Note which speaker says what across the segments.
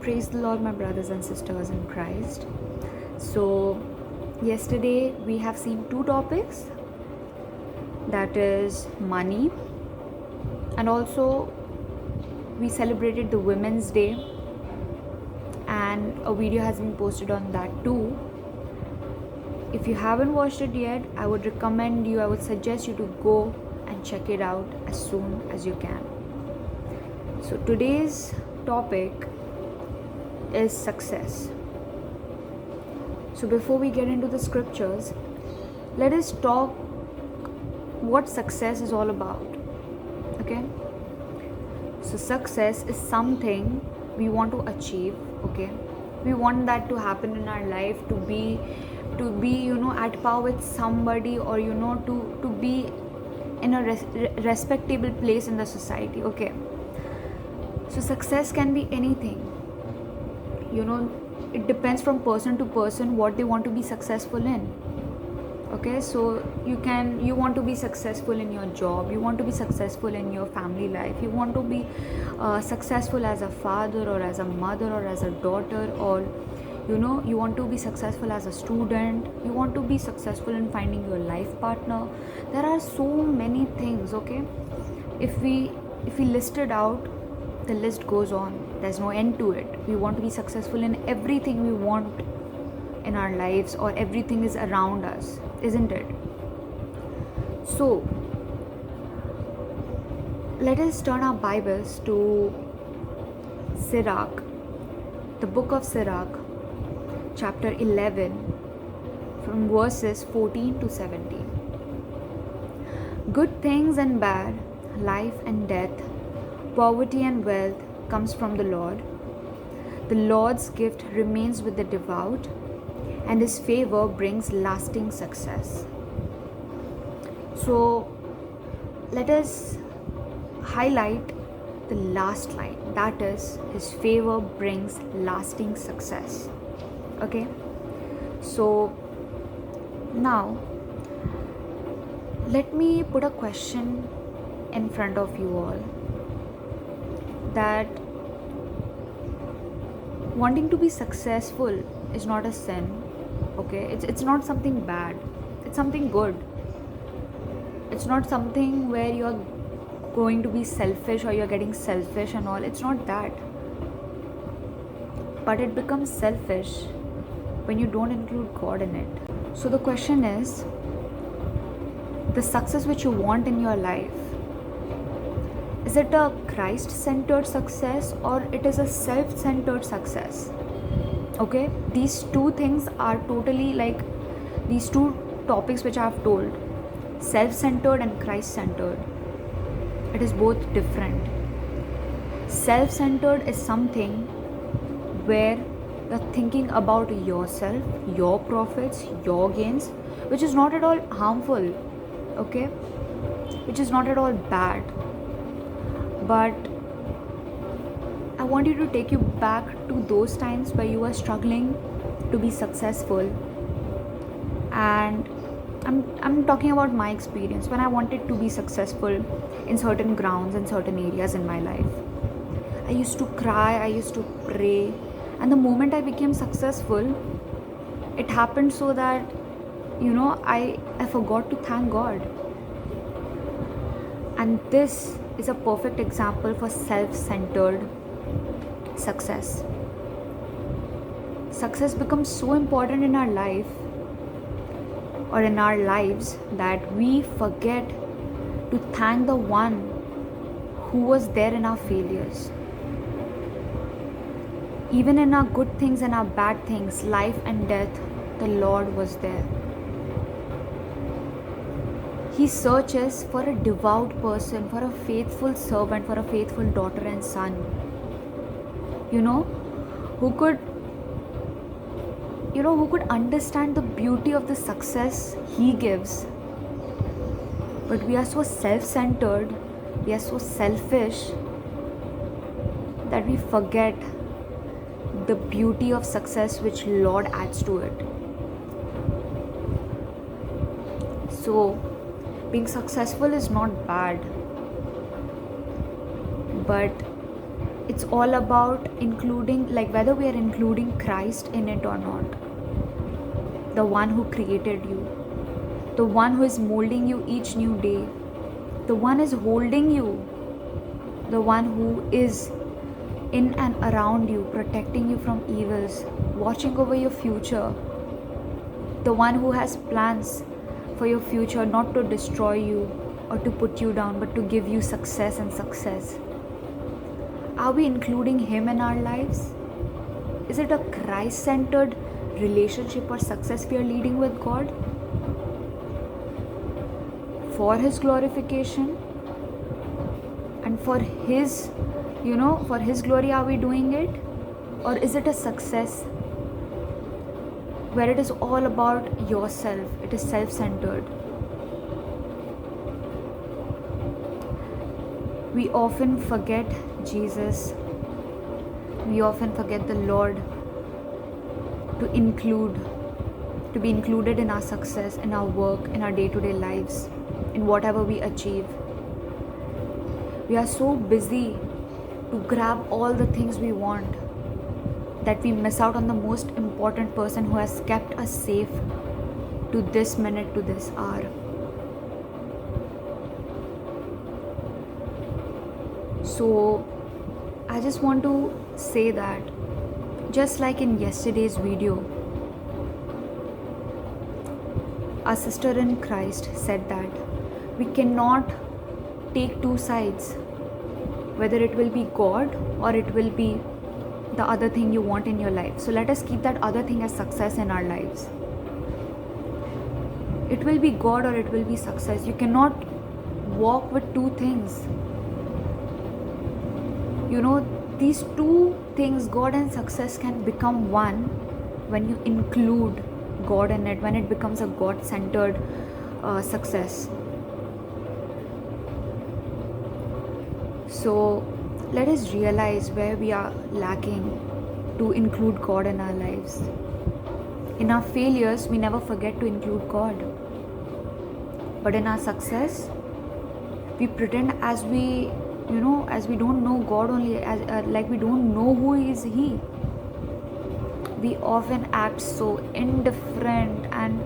Speaker 1: Praise the Lord, my brothers and sisters in Christ. So, yesterday we have seen two topics, that is money, and also we celebrated the Women's Day, and a video has been posted on that too. If you haven't watched it yet, I would suggest you to go and check it out as soon as you can. So, today's topic is success. So before we get into the scriptures, let us talk what success is all about. Okay? So success is something we want to achieve, okay? We want that to happen in our life, to be at par with somebody, or to be in a respectable place in the society, okay? So success can be anything. It depends from person to person what they want to be successful in. Okay, so you want to be successful in your job, you want to be successful in your family life, you want to be successful as a father or as a mother or as a daughter, or you want to be successful as a student, you want to be successful in finding your life partner. There are so many things, okay? If we list it out, the list goes on. There's no end to it. We want to be successful in everything we want in our lives, or everything is around us, isn't it? So let us turn our Bibles to Sirach, the book of Sirach, chapter 11, from verses 14 to 17. Good things and bad, life and death, poverty and wealth comes from the Lord. The Lord's gift remains with the devout, and His favor brings lasting success. So let us highlight the last line, that is, His favor brings lasting success. Okay, so now let me put a question in front of you all, that wanting to be successful is not a sin, okay? It's not something bad, it's something good. It's not something where you're going to be selfish or you're getting selfish and all. It's not that. But it becomes selfish when you don't include God in it. So the question is, the success which you want in your life, is it a Christ-centered success or it is a self-centered success? Okay, these two things are totally like these two topics which I have told, self-centered and Christ-centered. It is both different. Self-centered is something where you're thinking about yourself, your profits, your gains, which is not at all harmful, okay? Which is not at all bad. But I want you to take you back to those times where you were struggling to be successful. And I'm talking about my experience when I wanted to be successful in certain grounds and certain areas in my life. I used to cry, I used to pray, and the moment I became successful, it happened so that I forgot to thank God. And this is a perfect example for self-centered success. Success becomes so important in our life or in our lives that we forget to thank the one who was there in our failures. Even in our good things and our bad things, life and death, the Lord was there. He searches for a devout person, for a faithful servant, for a faithful daughter and son, who could understand the beauty of the success He gives. But we are so self-centered, we are so selfish that we forget the beauty of success which Lord adds to it. So being successful is not bad, but It's all about including, like whether we are including Christ in it or not. The one who created you, the one who is molding you each new day, the one is holding you, the one who is in and around you, protecting you from evils, watching over your future, the one who has plans for your future, not to destroy you or to put you down, but to give you success and success. Are we including Him in our lives? Is it a Christ centered relationship or success we are leading with God? For His glorification and for His, for His glory are we doing it? Or is it a success where it is all about yourself? It is self centered. We often forget Jesus. We often forget the Lord to be included in our success, in our work, in our day-to-day lives, in whatever we achieve. We are so busy to grab all the things we want that we miss out on the most important person who has kept us safe to this minute, to this hour. So I just want to say that, just like in yesterday's video, our sister in Christ said that we cannot take two sides, whether it will be God or it will be the other thing you want in your life. So let us keep that other thing as success in our lives. It will be God or it will be success. You cannot walk with two things. These two things, God and success, can become one when you include God in it, when it becomes a God-centered success. So let us realize where we are lacking to include God in our lives. In our failures, we never forget to include God. But in our success, we pretend as we don't know God, only as like we don't know who is He. We often act so indifferent and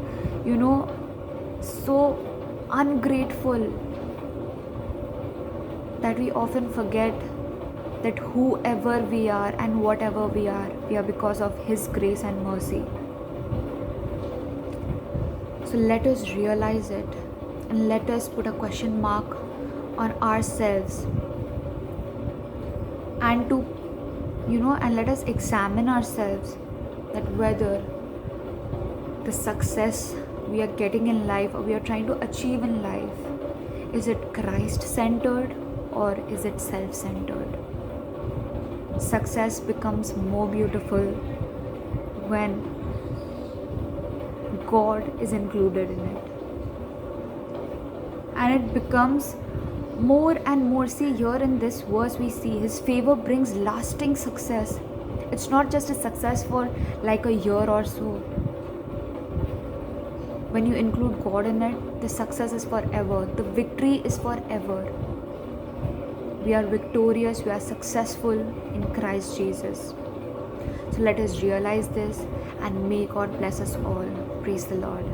Speaker 1: so ungrateful that we often forget that whoever we are and whatever we are because of His grace and mercy. So let us realize it, and let us put a question mark on ourselves, and and let us examine ourselves, that whether the success we are getting in life or we are trying to achieve in life, is it Christ centered or is it self centered? Success becomes more beautiful when God is included in it, and it becomes more and more. See, here in this verse we see His favor brings lasting success. It's not just a success for like a year or so. When you include God in it, the success is forever, the victory is forever. We are victorious, we are successful in Christ Jesus. So let us realize this, and may God bless us all. Praise the Lord.